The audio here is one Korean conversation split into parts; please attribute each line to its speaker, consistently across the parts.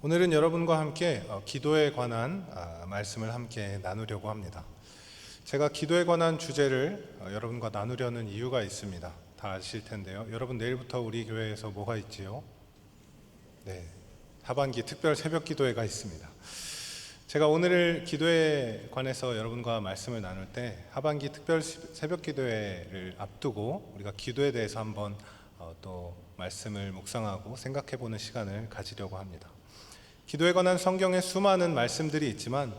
Speaker 1: 오늘은 여러분과 함께 기도에 관한 말씀을 함께 나누려고 합니다. 제가 기도에 관한 주제를 여러분과 나누려는 이유가 있습니다. 다 아실 텐데요. 여러분, 내일부터 우리 교회에서 뭐가 있지요? 네, 하반기 특별 새벽 기도회가 있습니다. 제가 오늘 기도에 관해서 여러분과 말씀을 나눌 때 하반기 특별 새벽 기도회를 앞두고 우리가 기도에 대해서 한번 또 말씀을 묵상하고 생각해보는 시간을 가지려고 합니다. 기도에 관한 성경에 수많은 말씀들이 있지만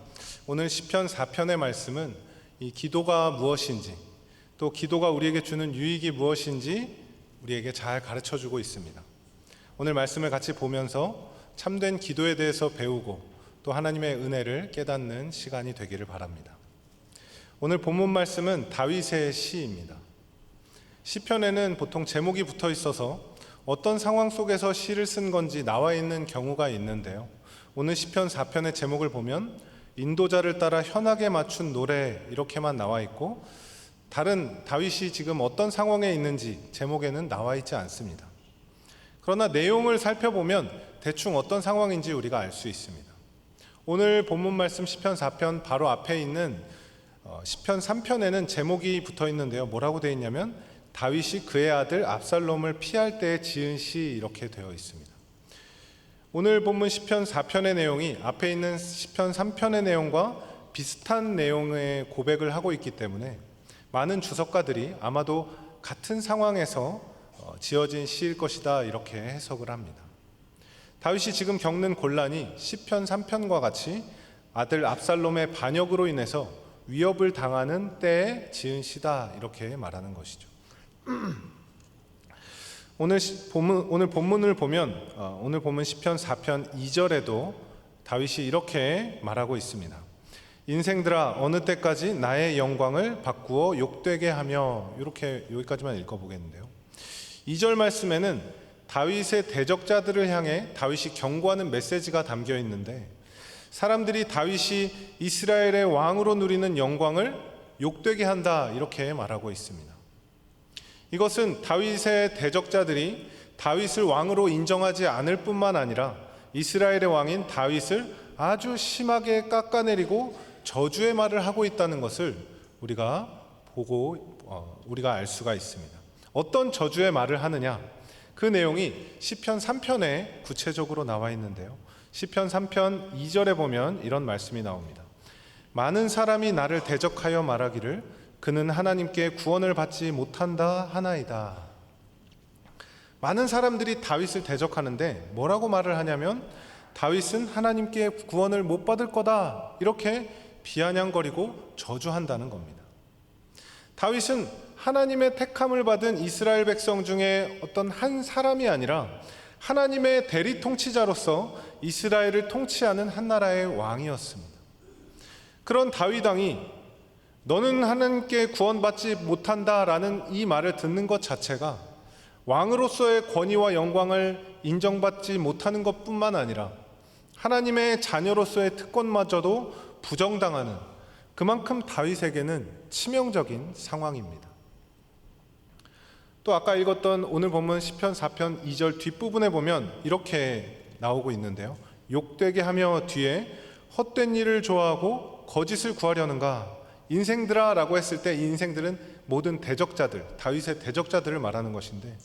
Speaker 1: 오늘 시편 4편의 말씀은 이 기도가 무엇인지, 또 기도가 우리에게 주는 유익이 무엇인지 우리에게 잘 가르쳐주고 있습니다. 오늘 말씀을 같이 보면서 참된 기도에 대해서 배우고 또 하나님의 은혜를 깨닫는 시간이 되기를 바랍니다. 오늘 본문 말씀은 다윗의 시입니다. 시편에는 보통 제목이 붙어 있어서 어떤 상황 속에서 시를 쓴 건지 나와 있는 경우가 있는데요. 오늘 시편 4편의 제목을 보면 인도자를 따라 현악에 맞춘 노래 이렇게만 나와 있고 다른 다윗이 지금 어떤 상황에 있는지 제목에는 나와 있지 않습니다. 그러나 내용을 살펴보면 대충 어떤 상황인지 우리가 알 수 있습니다. 오늘 본문 말씀 시편 4편 바로 앞에 있는 시편 3편에는 제목이 붙어 있는데요. 뭐라고 되어 있냐면 다윗이 그의 아들 압살롬을 피할 때 지은 시 이렇게 되어 있습니다. 오늘 본문 시편 4편의 내용이 앞에 있는 시편 3편의 내용과 비슷한 내용의 고백을 하고 있기 때문에 많은 주석가들이 아마도 같은 상황에서 지어진 시일 것이다 이렇게 해석을 합니다. 다윗이 지금 겪는 곤란이 시편 3편과 같이 아들 압살롬의 반역으로 인해서 위협을 당하는 때에 지은 시다 이렇게 말하는 것이죠. 오늘 본문을 보면 오늘 본문 시편 4편 2절에도 다윗이 이렇게 말하고 있습니다. 인생들아 어느 때까지 나의 영광을 바꾸어 욕되게 하며, 이렇게 여기까지만 읽어보겠는데요. 2절 말씀에는 다윗의 대적자들을 향해 다윗이 경고하는 메시지가 담겨 있는데 사람들이 다윗이 이스라엘의 왕으로 누리는 영광을 욕되게 한다 이렇게 말하고 있습니다. 이것은 다윗의 대적자들이 다윗을 왕으로 인정하지 않을 뿐만 아니라 이스라엘의 왕인 다윗을 아주 심하게 깎아내리고 저주의 말을 하고 있다는 것을 우리가 알 수가 있습니다. 어떤 저주의 말을 하느냐? 그 내용이 시편 3편에 구체적으로 나와 있는데요. 시편 3편 2절에 보면 이런 말씀이 나옵니다. 많은 사람이 나를 대적하여 말하기를 그는 하나님께 구원을 받지 못한다 하나이다. 많은 사람들이 다윗을 대적하는데 뭐라고 말을 하냐면 다윗은 하나님께 구원을 못 받을 거다 이렇게 비아냥거리고 저주한다는 겁니다. 다윗은 하나님의 택함을 받은 이스라엘 백성 중에 어떤 한 사람이 아니라 하나님의 대리 통치자로서 이스라엘을 통치하는 한 나라의 왕이었습니다. 그런 다윗 왕이 너는 하나님께 구원받지 못한다라는 이 말을 듣는 것 자체가 왕으로서의 권위와 영광을 인정받지 못하는 것뿐만 아니라 하나님의 자녀로서의 특권마저도 부정당하는, 그만큼 다윗에게는 치명적인 상황입니다. 또 아까 읽었던 오늘 본문 시편 4편 2절 뒷부분에 보면 이렇게 나오고 있는데요. 욕되게 하며 뒤에 헛된 일을 좋아하고 거짓을 구하려는가? 인생들아 라고 했을 때 이 인생들은 모든 대적자들, 다윗의 대적자들을 말하는 것인데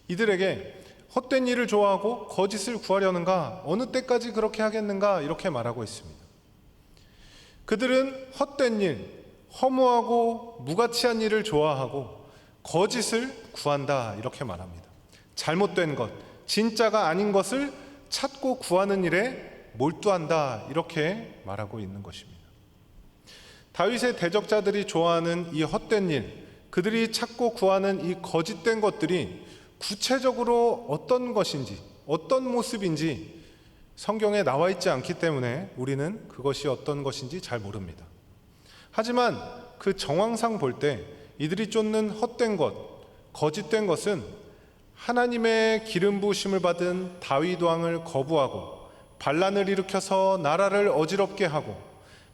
Speaker 1: 이들에게 헛된 일을 좋아하고 거짓을 구하려는가? 어느 때까지 그렇게 하겠는가? 이렇게 말하고 있습니다. 그들은 헛된 일, 허무하고 무가치한 일을 좋아하고 거짓을 구한다 이렇게 말합니다. 잘못된 것, 진짜가 아닌 것을 찾고 구하는 일에 몰두한다 이렇게 말하고 있는 것입니다. 다윗의 대적자들이 좋아하는 이 헛된 일, 그들이 찾고 구하는 이 거짓된 것들이 구체적으로 어떤 것인지, 어떤 모습인지 성경에 나와 있지 않기 때문에 우리는 그것이 어떤 것인지 잘 모릅니다. 하지만 그 정황상 볼 때 이들이 쫓는 헛된 것, 거짓된 것은 하나님의 기름 부으심을 받은 다윗 왕을 거부하고 반란을 일으켜서 나라를 어지럽게 하고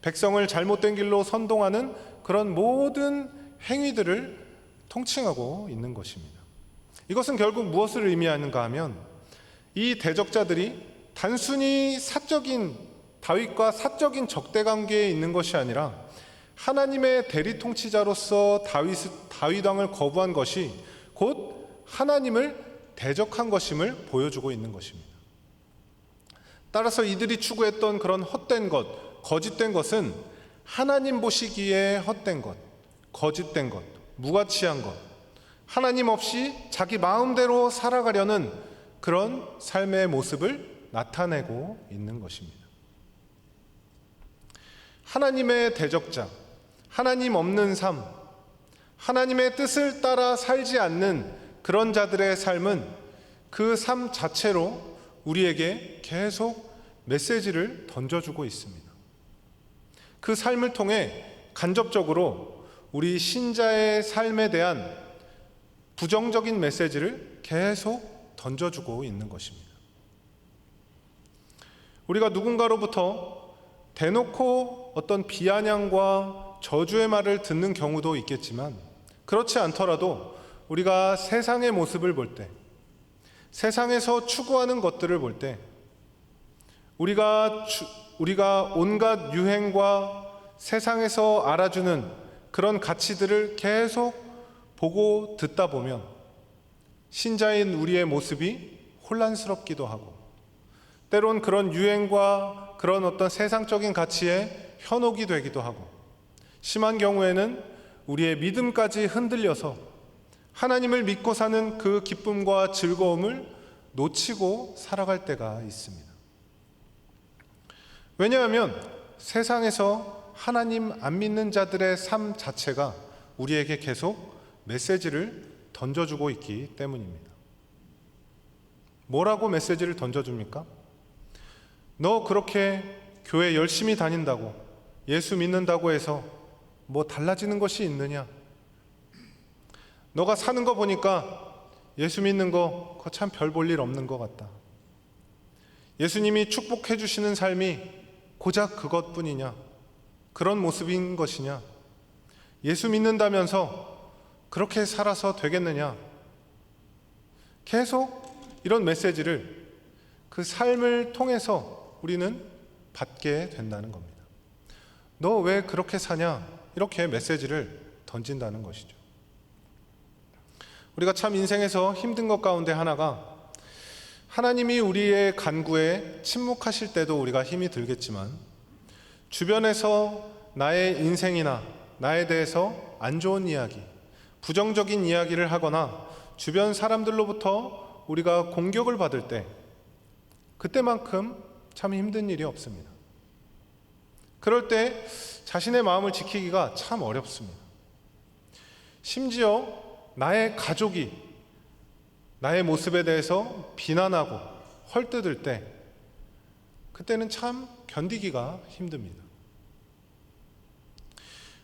Speaker 1: 백성을 잘못된 길로 선동하는 그런 모든 행위들을 통칭하고 있는 것입니다. 이것은 결국 무엇을 의미하는가 하면 이 대적자들이 단순히 다윗과 사적인 적대 관계에 있는 것이 아니라 하나님의 대리 통치자로서 다윗 왕을 거부한 것이 곧 하나님을 대적한 것임을 보여주고 있는 것입니다. 따라서 이들이 추구했던 그런 헛된 것, 거짓된 것은 하나님 보시기에 헛된 것, 거짓된 것, 무가치한 것, 하나님 없이 자기 마음대로 살아가려는 그런 삶의 모습을 나타내고 있는 것입니다. 하나님의 대적자, 하나님 없는 삶, 하나님의 뜻을 따라 살지 않는 그런 자들의 삶은 그 삶 자체로 우리에게 계속 메시지를 던져주고 있습니다. 그 삶을 통해 간접적으로 우리 신자의 삶에 대한 부정적인 메시지를 계속 던져주고 있는 것입니다. 우리가 누군가로부터 대놓고 어떤 비아냥과 저주의 말을 듣는 경우도 있겠지만, 그렇지 않더라도 우리가 세상의 모습을 볼 때, 세상에서 추구하는 것들을 볼 때, 우리가 온갖 유행과 세상에서 알아주는 그런 가치들을 계속 보고 듣다 보면 신자인 우리의 모습이 혼란스럽기도 하고, 때론 그런 유행과 그런 어떤 세상적인 가치에 현혹이 되기도 하고, 심한 경우에는 우리의 믿음까지 흔들려서 하나님을 믿고 사는 그 기쁨과 즐거움을 놓치고 살아갈 때가 있습니다. 왜냐하면 세상에서 하나님 안 믿는 자들의 삶 자체가 우리에게 계속 메시지를 던져주고 있기 때문입니다. 뭐라고 메시지를 던져줍니까? 너 그렇게 교회 열심히 다닌다고, 예수 믿는다고 해서 뭐 달라지는 것이 있느냐? 너가 사는 거 보니까 예수 믿는 거 그거 참 별 볼 일 없는 것 같다. 예수님이 축복해 주시는 삶이 고작 그것뿐이냐? 그런 모습인 것이냐? 예수 믿는다면서 그렇게 살아서 되겠느냐? 계속 이런 메시지를 그 삶을 통해서 우리는 받게 된다는 겁니다. 너 왜 그렇게 사냐? 이렇게 메시지를 던진다는 것이죠. 우리가 참 인생에서 힘든 것 가운데 하나가, 하나님이 우리의 간구에 침묵하실 때도 우리가 힘이 들겠지만, 주변에서 나의 인생이나 나에 대해서 안 좋은 이야기, 부정적인 이야기를 하거나 주변 사람들로부터 우리가 공격을 받을 때, 그때만큼 참 힘든 일이 없습니다. 그럴 때 자신의 마음을 지키기가 참 어렵습니다. 심지어 나의 가족이 나의 모습에 대해서 비난하고 헐뜯을 때, 그때는 참 견디기가 힘듭니다.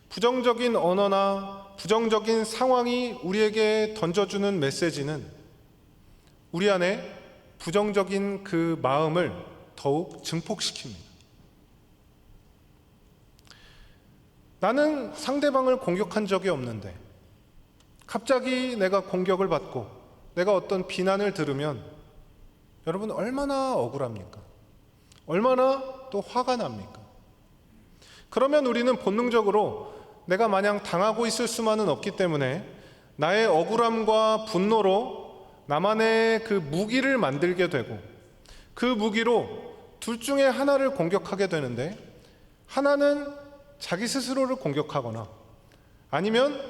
Speaker 1: 부정적인 언어나 부정적인 상황이 우리에게 던져주는 메시지는 우리 안에 부정적인 그 마음을 더욱 증폭시킵니다. 나는 상대방을 공격한 적이 없는데 갑자기 내가 공격을 받고 내가 어떤 비난을 들으면 여러분 얼마나 억울합니까? 얼마나 또 화가 납니까? 그러면 우리는 본능적으로 내가 마냥 당하고 있을 수만은 없기 때문에 나의 억울함과 분노로 나만의 그 무기를 만들게 되고, 그 무기로 둘 중에 하나를 공격하게 되는데, 하나는 자기 스스로를 공격하거나 아니면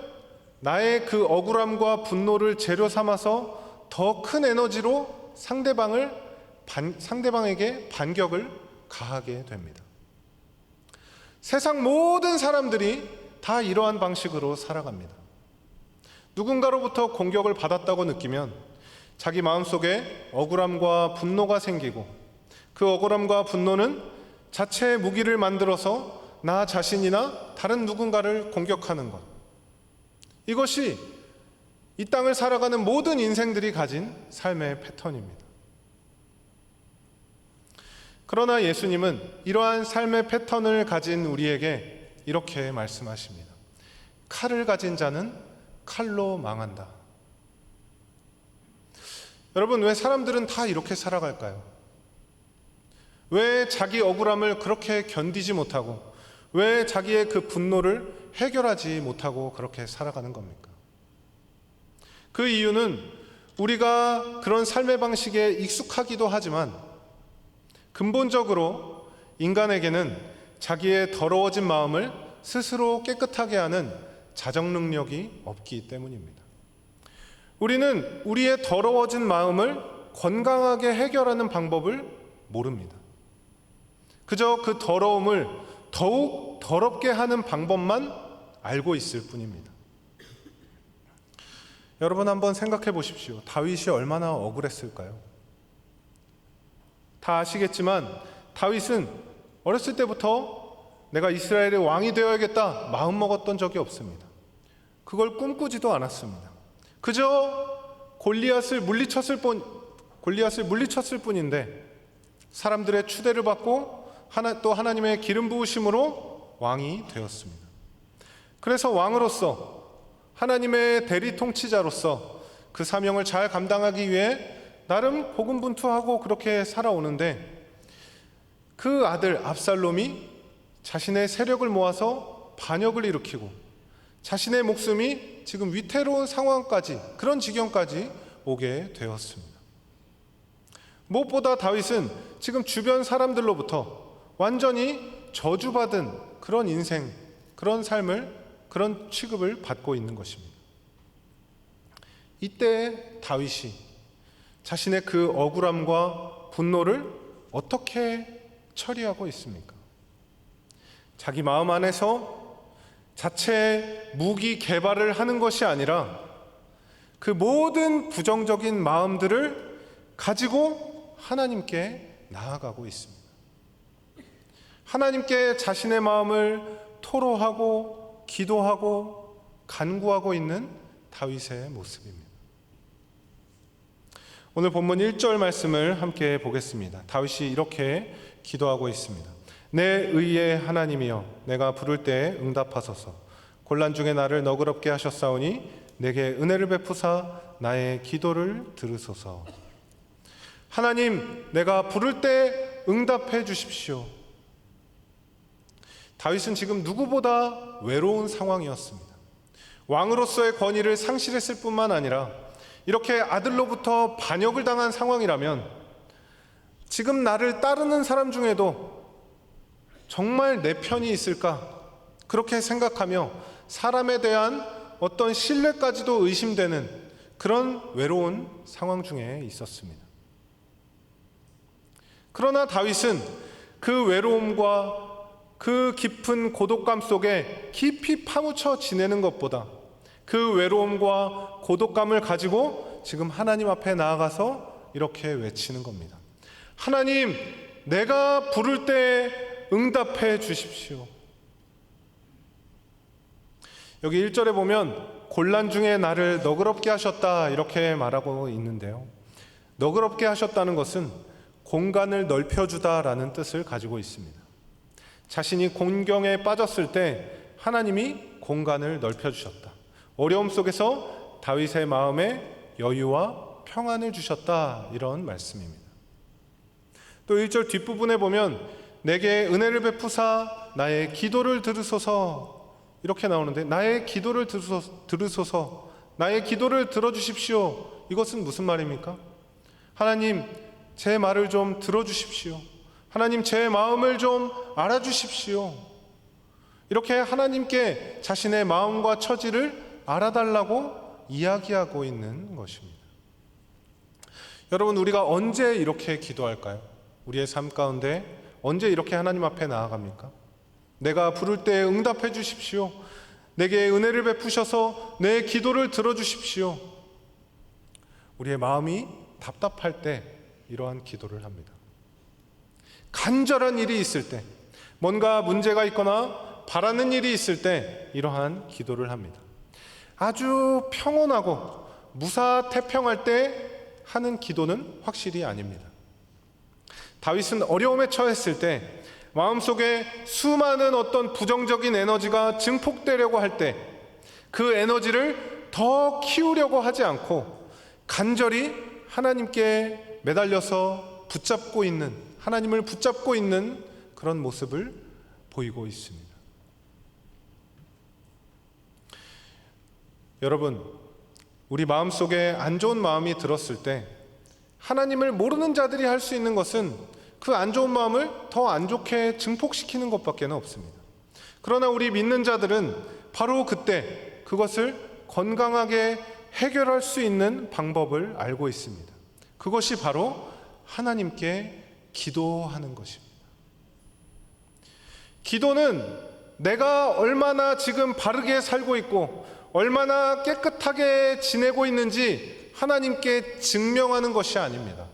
Speaker 1: 나의 그 억울함과 분노를 재료 삼아서 더 큰 에너지로 상대방에게 반격을 가하게 됩니다. 세상 모든 사람들이 다 이러한 방식으로 살아갑니다. 누군가로부터 공격을 받았다고 느끼면 자기 마음속에 억울함과 분노가 생기고, 그 억울함과 분노는 자체의 무기를 만들어서 나 자신이나 다른 누군가를 공격하는 것, 이것이 이 땅을 살아가는 모든 인생들이 가진 삶의 패턴입니다. 그러나 예수님은 이러한 삶의 패턴을 가진 우리에게 이렇게 말씀하십니다. 칼을 가진 자는 칼로 망한다. 여러분, 왜 사람들은 다 이렇게 살아갈까요? 왜 자기 억울함을 그렇게 견디지 못하고 왜 자기의 그 분노를 해결하지 못하고 그렇게 살아가는 겁니까? 그 이유는 우리가 그런 삶의 방식에 익숙하기도 하지만 근본적으로 인간에게는 자기의 더러워진 마음을 스스로 깨끗하게 하는 자정 능력이 없기 때문입니다. 우리는 우리의 더러워진 마음을 건강하게 해결하는 방법을 모릅니다. 그저 그 더러움을 더욱 더럽게 하는 방법만 알고 있을 뿐입니다. 여러분 한번 생각해 보십시오. 다윗이 얼마나 억울했을까요? 다 아시겠지만 다윗은 어렸을 때부터 내가 이스라엘의 왕이 되어야겠다 마음먹었던 적이 없습니다. 그걸 꿈꾸지도 않았습니다. 그저 골리앗을 물리쳤을 뿐인데 사람들의 추대를 받고 또 하나님의 기름 부으심으로 왕이 되었습니다. 그래서 왕으로서 하나님의 대리 통치자로서 그 사명을 잘 감당하기 위해 나름 고군분투하고 그렇게 살아오는데 그 아들 압살롬이 자신의 세력을 모아서 반역을 일으키고 자신의 목숨이 지금 위태로운 상황까지, 그런 지경까지 오게 되었습니다. 무엇보다 다윗은 지금 주변 사람들로부터 완전히 저주받은 그런 인생, 그런 삶을, 그런 취급을 받고 있는 것입니다. 이때 다윗이 자신의 그 억울함과 분노를 어떻게 처리하고 있습니까? 자기 마음 안에서 자체 무기 개발을 하는 것이 아니라 그 모든 부정적인 마음들을 가지고 하나님께 나아가고 있습니다. 하나님께 자신의 마음을 토로하고 기도하고 간구하고 있는 다윗의 모습입니다. 오늘 본문 1절 말씀을 함께 보겠습니다. 다윗이 이렇게 기도하고 있습니다. 내 의의 하나님이여, 내가 부를 때 응답하소서. 곤란 중에 나를 너그럽게 하셨사오니 내게 은혜를 베푸사 나의 기도를 들으소서. 하나님, 내가 부를 때 응답해 주십시오. 다윗은 지금 누구보다 외로운 상황이었습니다. 왕으로서의 권위를 상실했을 뿐만 아니라 이렇게 아들로부터 반역을 당한 상황이라면 지금 나를 따르는 사람 중에도 정말 내 편이 있을까? 그렇게 생각하며 사람에 대한 어떤 신뢰까지도 의심되는 그런 외로운 상황 중에 있었습니다. 그러나 다윗은 그 외로움과 그 깊은 고독감 속에 깊이 파묻혀 지내는 것보다 그 외로움과 고독감을 가지고 지금 하나님 앞에 나아가서 이렇게 외치는 겁니다. 하나님, 내가 부를 때 응답해 주십시오. 여기 1절에 보면 곤란 중에 나를 너그럽게 하셨다 이렇게 말하고 있는데요. 너그럽게 하셨다는 것은 공간을 넓혀주다라는 뜻을 가지고 있습니다. 자신이 곤경에 빠졌을 때 하나님이 공간을 넓혀주셨다. 어려움 속에서 다윗의 마음에 여유와 평안을 주셨다, 이런 말씀입니다. 또 1절 뒷부분에 보면 내게 은혜를 베푸사 나의 기도를 들으소서 이렇게 나오는데, 나의 기도를 들으소서, 나의 기도를 들어주십시오. 이것은 무슨 말입니까? 하나님, 제 말을 좀 들어주십시오. 하나님, 제 마음을 좀 알아주십시오. 이렇게 하나님께 자신의 마음과 처지를 알아달라고 이야기하고 있는 것입니다. 여러분, 우리가 언제 이렇게 기도할까요? 우리의 삶 가운데 언제 이렇게 하나님 앞에 나아갑니까? 내가 부를 때 응답해 주십시오. 내게 은혜를 베푸셔서 내 기도를 들어주십시오. 우리의 마음이 답답할 때 이러한 기도를 합니다. 간절한 일이 있을 때, 뭔가 문제가 있거나 바라는 일이 있을 때 이러한 기도를 합니다. 아주 평온하고 무사태평할 때 하는 기도는 확실히 아닙니다. 다윗은 어려움에 처했을 때, 마음속에 수많은 어떤 부정적인 에너지가 증폭되려고 할 때 그 에너지를 더 키우려고 하지 않고 간절히 하나님께 매달려서 붙잡고 있는 하나님을 붙잡고 있는 그런 모습을 보이고 있습니다. 여러분, 우리 마음속에 안 좋은 마음이 들었을 때 하나님을 모르는 자들이 할 수 있는 것은 그 안 좋은 마음을 더 안 좋게 증폭시키는 것밖에 없습니다. 그러나 우리 믿는 자들은 바로 그때 그것을 건강하게 해결할 수 있는 방법을 알고 있습니다. 그것이 바로 하나님께 기도하는 것입니다. 기도는 내가 얼마나 지금 바르게 살고 있고 얼마나 깨끗하게 지내고 있는지 하나님께 증명하는 것이 아닙니다.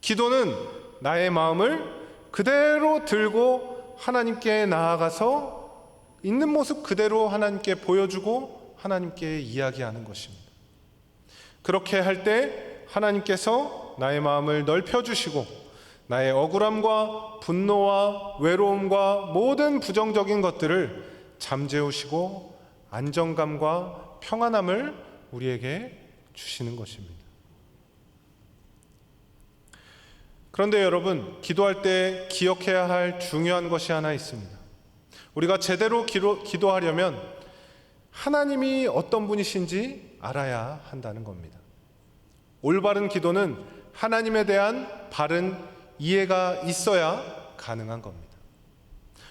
Speaker 1: 기도는 나의 마음을 그대로 들고 하나님께 나아가서 있는 모습 그대로 하나님께 보여주고 하나님께 이야기하는 것입니다. 그렇게 할 때 하나님께서 나의 마음을 넓혀주시고 나의 억울함과 분노와 외로움과 모든 부정적인 것들을 잠재우시고 안정감과 평안함을 우리에게 주시는 것입니다. 그런데 여러분, 기도할 때 기억해야 할 중요한 것이 하나 있습니다. 우리가 제대로 기도하려면 하나님이 어떤 분이신지 알아야 한다는 겁니다. 올바른 기도는 하나님에 대한 바른 이해가 있어야 가능한 겁니다.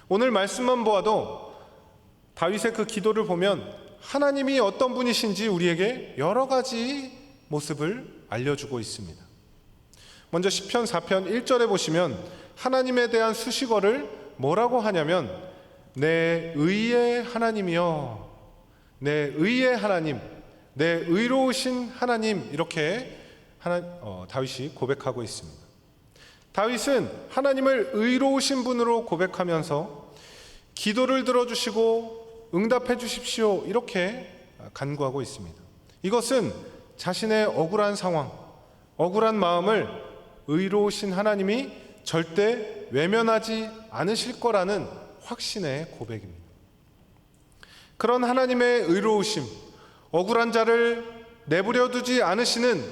Speaker 1: 오늘 말씀만 보아도 다윗의 그 기도를 보면 하나님이 어떤 분이신지 우리에게 여러 가지 모습을 알려주고 있습니다. 먼저 시편 4편 1절에 보시면 하나님에 대한 수식어를 뭐라고 하냐면 내 의의 하나님이여, 내 의의 하나님, 내 의로우신 하나님, 이렇게 다윗이 고백하고 있습니다. 다윗은 하나님을 의로우신 분으로 고백하면서 기도를 들어주시고 응답해 주십시오, 이렇게 간구하고 있습니다. 이것은 자신의 억울한 상황, 억울한 마음을 의로우신 하나님이 절대 외면하지 않으실 거라는 확신의 고백입니다. 그런 하나님의 의로우심, 억울한 자를 내버려 두지 않으시는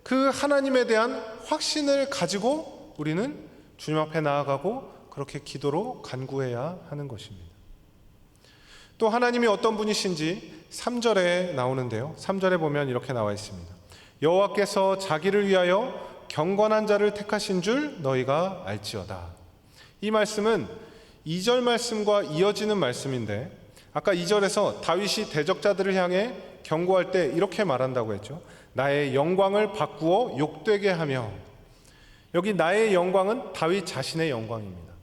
Speaker 1: 그 하나님에 대한 확신을 가지고 우리는 주님 앞에 나아가고 그렇게 기도로 간구해야 하는 것입니다. 또 하나님이 어떤 분이신지 3절에 나오는데요. 3절에 보면 이렇게 나와 있습니다. 여호와께서 자기를 위하여 경건한 자를 택하신 줄 너희가 알지어다. 이 말씀은 2절 말씀과 이어지는 말씀인데, 아까 2절에서 다윗이 대적자들을 향해 경고할 때 이렇게 말한다고 했죠. 나의 영광을 바꾸어 욕되게 하며. 여기 나의 영광은 다윗 자신의 영광입니다.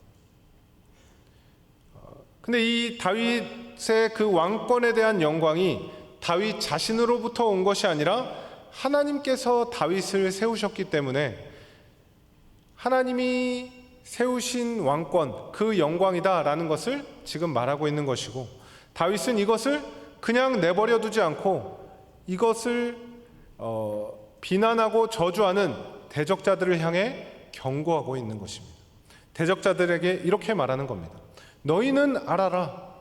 Speaker 1: 근데 이 다윗의 그 왕권에 대한 영광이 다윗 자신으로부터 온 것이 아니라 하나님께서 다윗을 세우셨기 때문에 하나님이 세우신 왕권, 그 영광이다라는 것을 지금 말하고 있는 것이고, 다윗은 이것을 그냥 내버려 두지 않고 이것을 비난하고 저주하는 대적자들을 향해 경고하고 있는 것입니다. 대적자들에게 이렇게 말하는 겁니다. 너희는 알아라.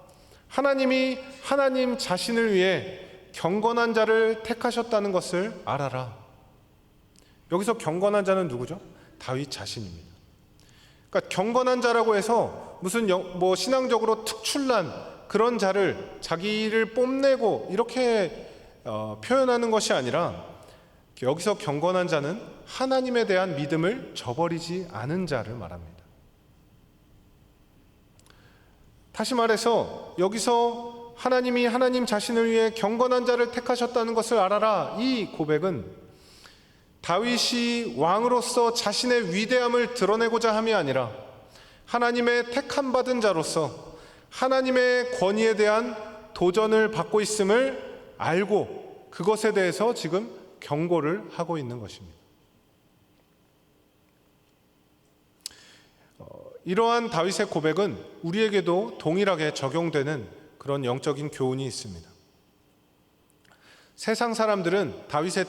Speaker 1: 하나님이 하나님 자신을 위해 경건한 자를 택하셨다는 것을 알아라. 여기서 경건한 자는 누구죠? 다윗 자신입니다. 그러니까 경건한 자라고 해서 무슨 신앙적으로 특출난 그런 자를 자기를 뽐내고 이렇게 표현하는 것이 아니라, 여기서 경건한 자는 하나님에 대한 믿음을 저버리지 않은 자를 말합니다. 다시 말해서 여기서 하나님이 하나님 자신을 위해 경건한 자를 택하셨다는 것을 알아라, 이 고백은 다윗이 왕으로서 자신의 위대함을 드러내고자 함이 아니라 하나님의 택함 받은 자로서 하나님의 권위에 대한 도전을 받고 있음을 알고 그것에 대해서 지금 경고를 하고 있는 것입니다. 이러한 다윗의 고백은 우리에게도 동일하게 적용되는 그런 영적인 교훈이 있습니다. 세상 사람들은 다윗의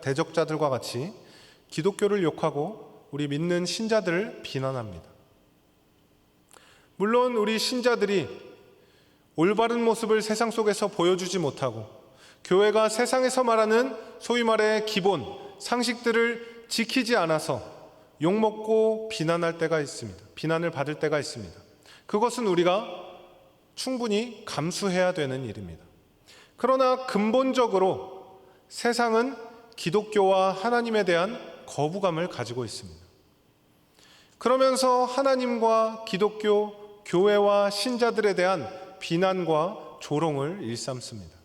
Speaker 1: 대적자들과 같이 기독교를 욕하고 우리 믿는 신자들을 비난합니다. 물론 우리 신자들이 올바른 모습을 세상 속에서 보여주지 못하고 교회가 세상에서 말하는 소위 말해 기본, 상식들을 지키지 않아서 욕먹고 비난할 때가 있습니다. 비난을 받을 때가 있습니다. 그것은 우리가 충분히 감수해야 되는 일입니다. 그러나 근본적으로 세상은 기독교와 하나님에 대한 거부감을 가지고 있습니다. 그러면서 하나님과 기독교, 교회와 신자들에 대한 비난과 조롱을 일삼습니다.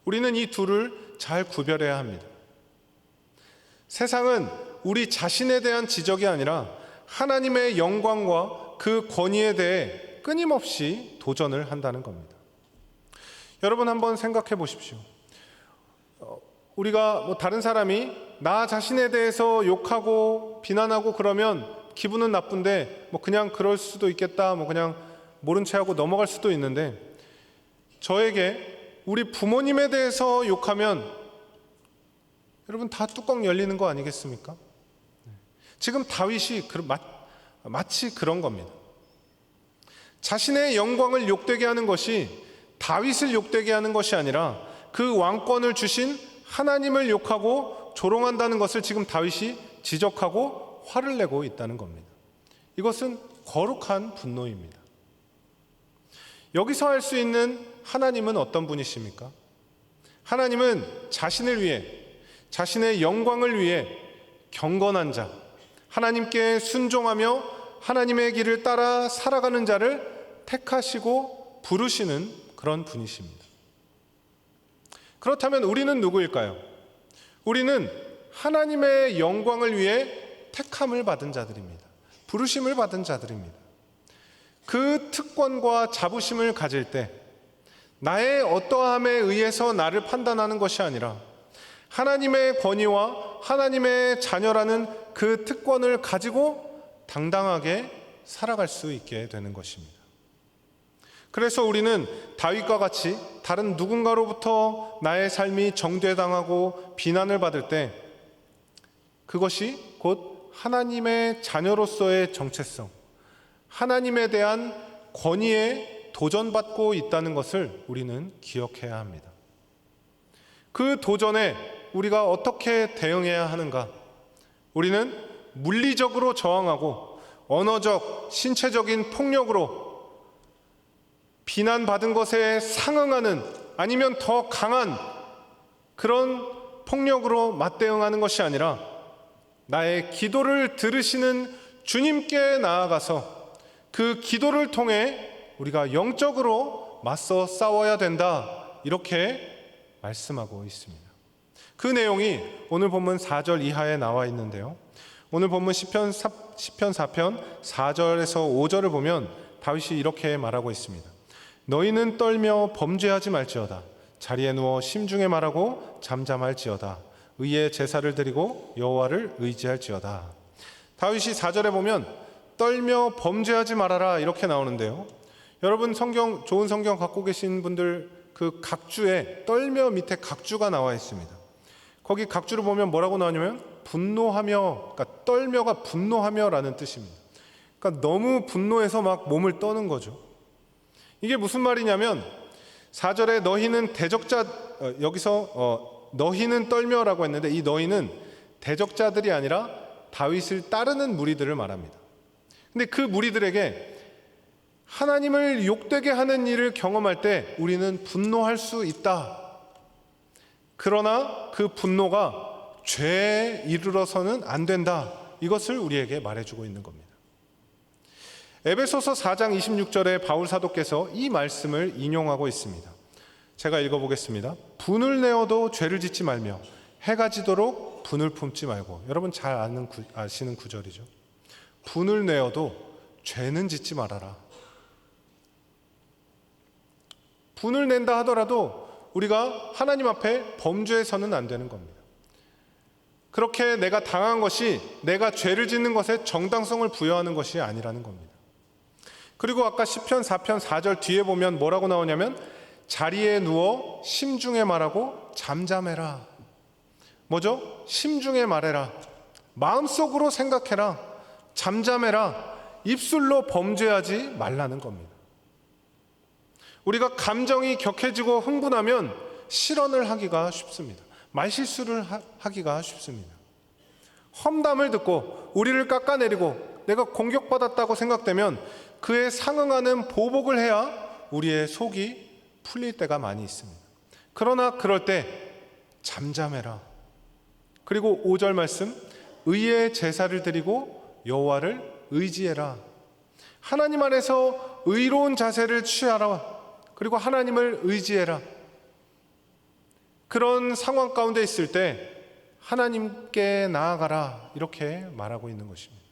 Speaker 1: 우리는 이 둘을 잘 구별해야 합니다. 세상은 우리 자신에 대한 지적이 아니라 하나님의 영광과 그 권위에 대해 끊임없이 도전을 한다는 겁니다. 여러분 한번 생각해 보십시오. 우리가 다른 사람이 나 자신에 대해서 욕하고 비난하고 그러면 기분은 나쁜데 그냥 그럴 수도 있겠다, 그냥 모른 채 하고 넘어갈 수도 있는데, 저에게 우리 부모님에 대해서 욕하면 여러분 다 뚜껑 열리는 거 아니겠습니까? 지금 다윗이 마치 그런 겁니다. 자신의 영광을 욕되게 하는 것이 다윗을 욕되게 하는 것이 아니라 그 왕권을 주신 하나님을 욕하고 조롱한다는 것을 지금 다윗이 지적하고 화를 내고 있다는 겁니다. 이것은 거룩한 분노입니다. 여기서 할 수 있는 하나님은 어떤 분이십니까? 하나님은 자신을 위해, 자신의 영광을 위해 경건한 자, 하나님께 순종하며 하나님의 길을 따라 살아가는 자를 택하시고 부르시는 그런 분이십니다. 그렇다면 우리는 누구일까요? 우리는 하나님의 영광을 위해 택함을 받은 자들입니다. 부르심을 받은 자들입니다. 그 특권과 자부심을 가질 때 나의 어떠함에 의해서 나를 판단하는 것이 아니라 하나님의 권위와 하나님의 자녀라는 그 특권을 가지고 당당하게 살아갈 수 있게 되는 것입니다. 그래서 우리는 다윗과 같이 다른 누군가로부터 나의 삶이 정죄당하고 비난을 받을 때 그것이 곧 하나님의 자녀로서의 정체성, 하나님에 대한 권위에 도전받고 있다는 것을 우리는 기억해야 합니다. 그 도전에 우리가 어떻게 대응해야 하는가? 우리는 물리적으로 저항하고 언어적, 신체적인 폭력으로 비난받은 것에 상응하는, 아니면 더 강한 그런 폭력으로 맞대응하는 것이 아니라 나의 기도를 들으시는 주님께 나아가서 그 기도를 통해 우리가 영적으로 맞서 싸워야 된다, 이렇게 말씀하고 있습니다. 그 내용이 오늘 본문 4절 이하에 나와 있는데요, 오늘 본문 시편 4편 4절에서 5절을 보면 다윗이 이렇게 말하고 있습니다. 너희는 떨며 범죄하지 말지어다. 자리에 누워 심중에 말하고 잠잠할지어다. 의의 제사를 드리고 여호와를 의지할지어다. 다윗이 4절에 보면 떨며 범죄하지 말아라 이렇게 나오는데요, 여러분 좋은 성경 갖고 계신 분들 그 각주에 떨며 밑에 각주가 나와 있습니다. 거기 각주를 보면 뭐라고 나오냐면 분노하며, 그러니까 떨며가 분노하며라는 뜻입니다. 그러니까 너무 분노해서 막 몸을 떠는 거죠. 이게 무슨 말이냐면 4절에 너희는 여기서 너희는 떨며라고 했는데 이 너희는 대적자들이 아니라 다윗을 따르는 무리들을 말합니다. 근데 그 무리들에게 하나님을 욕되게 하는 일을 경험할 때 우리는 분노할 수 있다. 그러나 그 분노가 죄에 이르러서는 안 된다. 이것을 우리에게 말해주고 있는 겁니다. 에베소서 4장 26절에 바울 사도께서 이 말씀을 인용하고 있습니다. 제가 읽어보겠습니다. 분을 내어도 죄를 짓지 말며 해가 지도록 분을 품지 말고. 여러분 잘 아시는 구절이죠. 분을 내어도 죄는 짓지 말아라. 분을 낸다 하더라도 우리가 하나님 앞에 범죄해서는 안 되는 겁니다. 그렇게 내가 당한 것이 내가 죄를 짓는 것에 정당성을 부여하는 것이 아니라는 겁니다. 그리고 아까 시편 4편 4절 뒤에 보면 뭐라고 나오냐면 자리에 누워 심중에 말하고 잠잠해라. 뭐죠? 심중에 말해라. 마음속으로 생각해라. 잠잠해라. 입술로 범죄하지 말라는 겁니다. 우리가 감정이 격해지고 흥분하면 실언을 하기가 쉽습니다. 말실수를 하기가 쉽습니다. 험담을 듣고 우리를 깎아내리고 내가 공격받았다고 생각되면 그에 상응하는 보복을 해야 우리의 속이 풀릴 때가 많이 있습니다. 그러나 그럴 때 잠잠해라. 그리고 5절 말씀, 의의 제사를 드리고 여호와를 의지해라. 하나님 안에서 의로운 자세를 취하라. 그리고 하나님을 의지해라. 그런 상황 가운데 있을 때 하나님께 나아가라, 이렇게 말하고 있는 것입니다.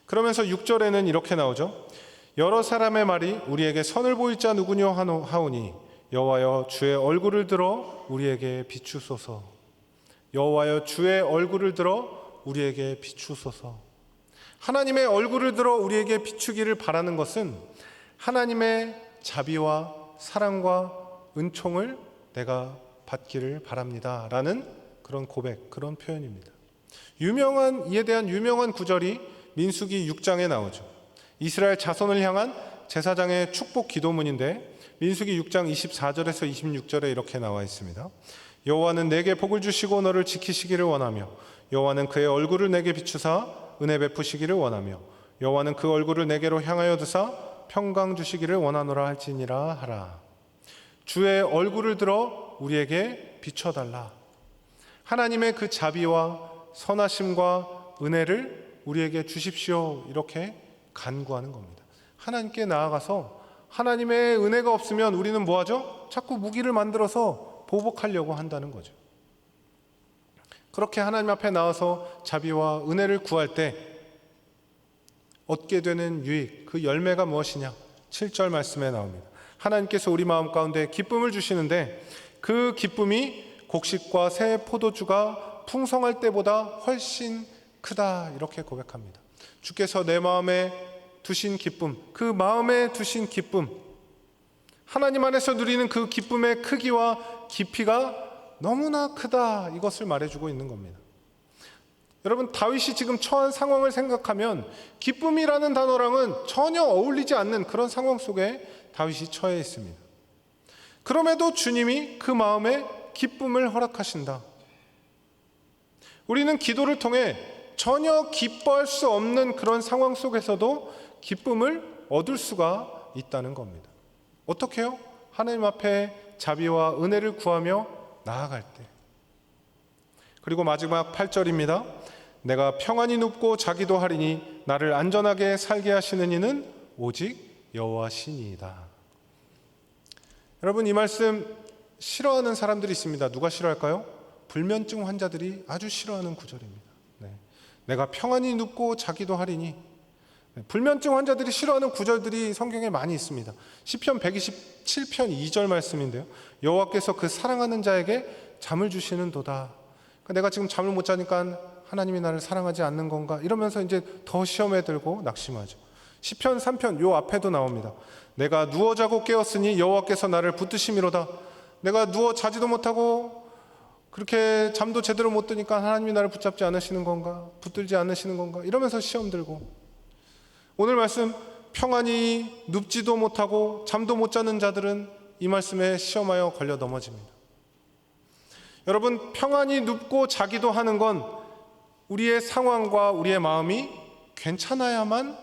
Speaker 1: 그러면서 6절에는 이렇게 나오죠. 여러 사람의 말이 우리에게 선을 보일 자 누구뇨 하오니 여호와여 주의 얼굴을 들어 우리에게 비추소서. 여호와여 주의 얼굴을 들어 우리에게 비추소서. 하나님의 얼굴을 들어 우리에게 비추기를 바라는 것은 하나님의 자비와 사랑과 은총을 내가 받기를 바랍니다 라는 그런 고백, 그런 표현입니다. 이에 대한 유명한 구절이 민수기 6장에 나오죠. 이스라엘 자손을 향한 제사장의 축복 기도문인데 민수기 6장 24절에서 26절에 이렇게 나와 있습니다. 여호와는 내게 복을 주시고 너를 지키시기를 원하며 여호와는 그의 얼굴을 내게 비추사 은혜 베푸시기를 원하며 여호와는 그 얼굴을 내게로 향하여 드사 평강 주시기를 원하노라 할지니라 하라. 주의 얼굴을 들어 우리에게 비춰달라. 하나님의 그 자비와 선하심과 은혜를 우리에게 주십시오, 이렇게 간구하는 겁니다. 하나님께 나아가서 하나님의 은혜가 없으면 우리는 뭐하죠? 자꾸 무기를 만들어서 보복하려고 한다는 거죠. 그렇게 하나님 앞에 나와서 자비와 은혜를 구할 때 얻게 되는 유익, 그 열매가 무엇이냐? 7절 말씀에 나옵니다. 하나님께서 우리 마음 가운데 기쁨을 주시는데 그 기쁨이 곡식과 새 포도주가 풍성할 때보다 훨씬 크다, 이렇게 고백합니다. 주께서 내 마음에 두신 기쁨, 그 마음에 두신 기쁨, 하나님 안에서 누리는 그 기쁨의 크기와 깊이가 너무나 크다, 이것을 말해주고 있는 겁니다. 여러분, 다윗이 지금 처한 상황을 생각하면 기쁨이라는 단어랑은 전혀 어울리지 않는 그런 상황 속에 다윗이 처해 있습니다. 그럼에도 주님이 그 마음에 기쁨을 허락하신다. 우리는 기도를 통해 전혀 기뻐할 수 없는 그런 상황 속에서도 기쁨을 얻을 수가 있다는 겁니다. 어떻게 해요? 하나님 앞에 자비와 은혜를 구하며 나아갈 때. 그리고 마지막 8절입니다. 내가 평안히 눕고 자기도 하리니 나를 안전하게 살게 하시는 이는 오직 여호와시니이다. 여러분, 이 말씀 싫어하는 사람들이 있습니다. 누가 싫어할까요? 불면증 환자들이 아주 싫어하는 구절입니다. 내가 평안히 눕고 자기도 하리니. 불면증 환자들이 싫어하는 구절들이 성경에 많이 있습니다. 시편 127편 2절 말씀인데요. 여호와께서 그 사랑하는 자에게 잠을 주시는 도다. 그러니까 내가 지금 잠을 못 자니까 하나님이 나를 사랑하지 않는 건가? 이러면서 이제 더 시험에 들고 낙심하죠. 시편 3편 요 앞에도 나옵니다. 내가 누워 자고 깨었으니 여호와께서 나를 붙드심이로다. 내가 누워 자지도 못하고 그렇게 잠도 제대로 못 드니까 하나님이 나를 붙잡지 않으시는 건가? 붙들지 않으시는 건가? 이러면서 시험 들고, 오늘 말씀 평안히 눕지도 못하고 잠도 못 자는 자들은 이 말씀에 시험하여 걸려 넘어집니다. 여러분, 평안히 눕고 자기도 하는 건 우리의 상황과 우리의 마음이 괜찮아야만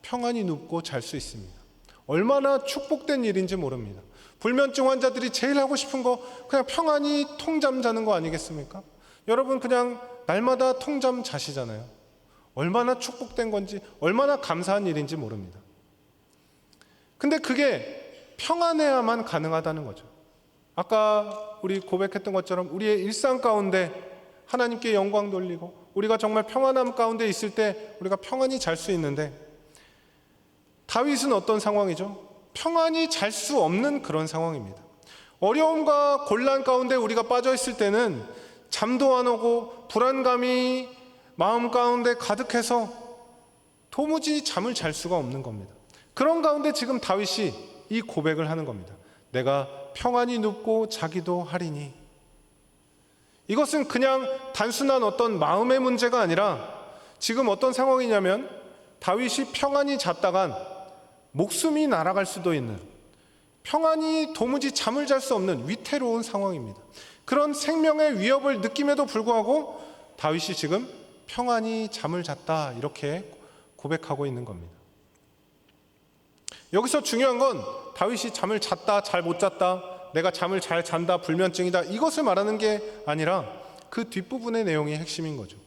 Speaker 1: 평안히 눕고 잘 수 있습니다. 얼마나 축복된 일인지 모릅니다. 불면증 환자들이 제일 하고 싶은 거 그냥 평안히 통잠 자는 거 아니겠습니까? 여러분, 그냥 날마다 통잠 자시잖아요. 얼마나 축복된 건지, 얼마나 감사한 일인지 모릅니다. 근데 그게 평안해야만 가능하다는 거죠. 아까 우리 고백했던 것처럼 우리의 일상 가운데 하나님께 영광 돌리고 우리가 정말 평안함 가운데 있을 때 우리가 평안히 잘 수 있는데, 다윗은 어떤 상황이죠? 평안히 잘 수 없는 그런 상황입니다. 어려움과 곤란 가운데 우리가 빠져 있을 때는 잠도 안 오고 불안감이 마음 가운데 가득해서 도무지 잠을 잘 수가 없는 겁니다. 그런 가운데 지금 다윗이 이 고백을 하는 겁니다. 내가 평안히 눕고 자기도 하리니. 이것은 그냥 단순한 어떤 마음의 문제가 아니라 지금 어떤 상황이냐면 다윗이 평안히 잤다간 목숨이 날아갈 수도 있는, 평안히 도무지 잠을 잘 수 없는 위태로운 상황입니다. 그런 생명의 위협을 느낌에도 불구하고 다윗이 지금 평안히 잠을 잤다 이렇게 고백하고 있는 겁니다. 여기서 중요한 건 다윗이 잠을 잤다, 잘 못 잤다, 내가 잠을 잘 잔다, 불면증이다 이것을 말하는 게 아니라 그 뒷부분의 내용이 핵심인 거죠.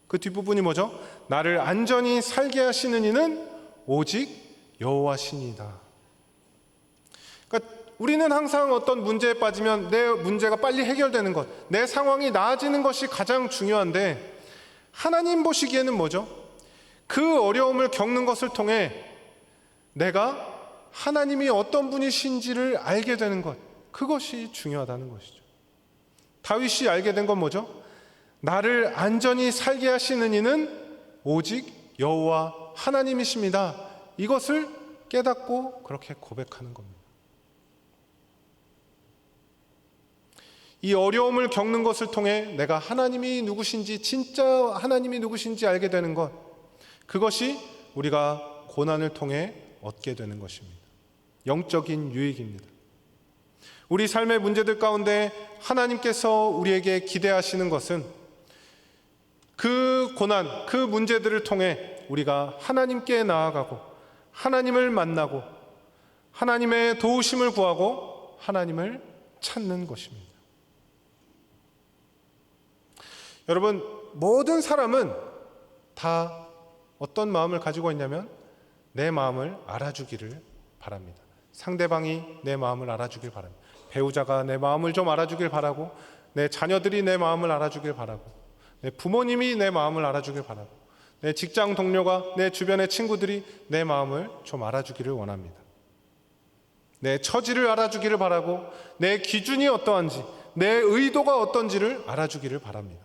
Speaker 1: 그 뒷부분이 뭐죠? 나를 안전히 살게 하시는 이는 오직 여호와시니이다. 그러니까 우리는 항상 어떤 문제에 빠지면 내 문제가 빨리 해결되는 것, 내 상황이 나아지는 것이 가장 중요한데 하나님 보시기에는 뭐죠? 그 어려움을 겪는 것을 통해 내가 하나님이 어떤 분이신지를 알게 되는 것, 그것이 중요하다는 것이죠. 다윗이 알게 된 건 뭐죠? 나를 안전히 살게 하시는 이는 오직 여호와 하나님이십니다. 이것을 깨닫고 그렇게 고백하는 겁니다. 이 어려움을 겪는 것을 통해 내가 하나님이 누구신지, 진짜 하나님이 누구신지 알게 되는 것, 그것이 우리가 고난을 통해 얻게 되는 것입니다. 영적인 유익입니다. 우리 삶의 문제들 가운데 하나님께서 우리에게 기대하시는 것은 그 고난, 그 문제들을 통해 우리가 하나님께 나아가고 하나님을 만나고 하나님의 도우심을 구하고 하나님을 찾는 것입니다. 여러분, 모든 사람은 다 어떤 마음을 가지고 있냐면 내 마음을 알아주기를 바랍니다. 상대방이 내 마음을 알아주길 바랍니다. 배우자가 내 마음을 좀 알아주길 바라고, 내 자녀들이 내 마음을 알아주길 바라고, 내 부모님이 내 마음을 알아주길 바라고, 내 직장 동료가, 내 주변의 친구들이 내 마음을 좀 알아주기를 원합니다. 내 처지를 알아주기를 바라고, 내 기준이 어떠한지, 내 의도가 어떤지를 알아주기를 바랍니다.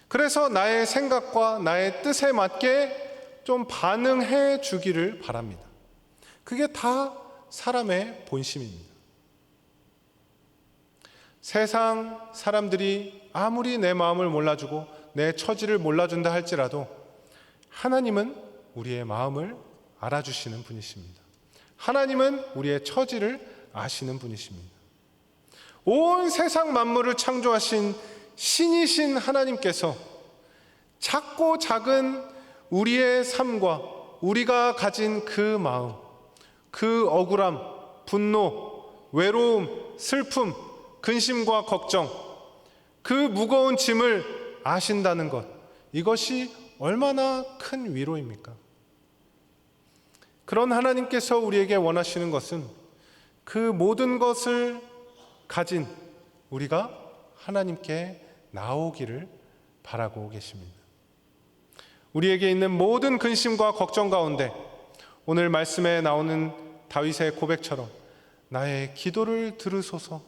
Speaker 1: 그래서 나의 생각과 나의 뜻에 맞게 좀 반응해 주기를 바랍니다. 그게 다 사람의 본심입니다. 세상 사람들이 아무리 내 마음을 몰라주고 내 처지를 몰라준다 할지라도 하나님은 우리의 마음을 알아주시는 분이십니다. 하나님은 우리의 처지를 아시는 분이십니다. 온 세상 만물을 창조하신 신이신 하나님께서 작고 작은 우리의 삶과 우리가 가진 그 마음, 그 억울함, 분노, 외로움, 슬픔, 근심과 걱정, 그 무거운 짐을 아신다는 것, 이것이 얼마나 큰 위로입니까? 그런 하나님께서 우리에게 원하시는 것은 그 모든 것을 가진 우리가 하나님께 나오기를 바라고 계십니다. 우리에게 있는 모든 근심과 걱정 가운데 오늘 말씀에 나오는 다윗의 고백처럼 나의 기도를 들으소서,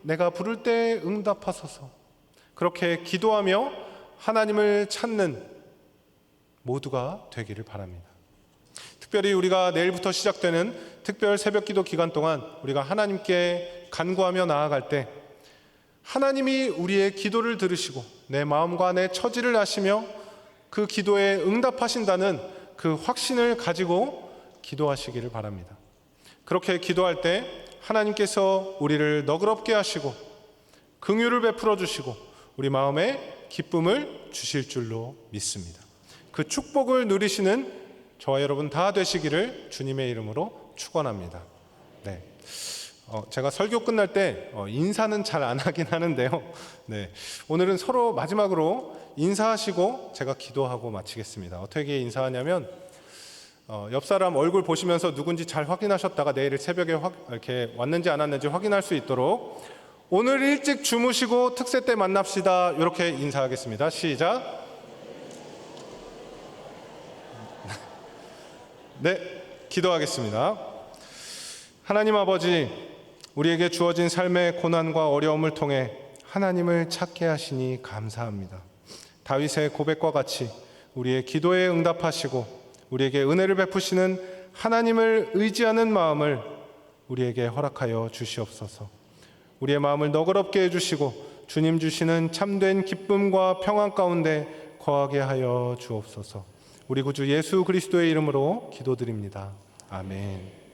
Speaker 1: 내가 부를 때 응답하소서, 그렇게 기도하며 하나님을 찾는 모두가 되기를 바랍니다. 특별히 우리가 내일부터 시작되는 특별 새벽 기도 기간 동안 우리가 하나님께 간구하며 나아갈 때 하나님이 우리의 기도를 들으시고 내 마음과 내 처지를 아시며 그 기도에 응답하신다는 그 확신을 가지고 기도하시기를 바랍니다. 그렇게 기도할 때 하나님께서 우리를 너그럽게 하시고 긍휼을 베풀어 주시고 우리 마음에 기쁨을 주실 줄로 믿습니다. 그 축복을 누리시는 저와 여러분 다 되시기를 주님의 이름으로 축원합니다. 네. 제가 설교 끝날 때 인사는 잘 안 하긴 하는데요. 네. 오늘은 서로 마지막으로 인사하시고 제가 기도하고 마치겠습니다. 어떻게 인사하냐면 옆 사람 얼굴 보시면서 누군지 잘 확인하셨다가 내일 새벽에 이렇게 왔는지 안 왔는지 확인할 수 있도록 오늘 일찍 주무시고 특세 때 만납시다. 이렇게 인사하겠습니다. 시작. 네, 기도하겠습니다. 하나님 아버지, 우리에게 주어진 삶의 고난과 어려움을 통해 하나님을 찾게 하시니 감사합니다. 다윗의 고백과 같이 우리의 기도에 응답하시고 우리에게 은혜를 베푸시는 하나님을 의지하는 마음을 우리에게 허락하여 주시옵소서. 우리의 마음을 너그럽게 해주시고 주님 주시는 참된 기쁨과 평안 가운데 거하게 하여 주옵소서. 우리 구주 예수 그리스도의 이름으로 기도드립니다. 아멘.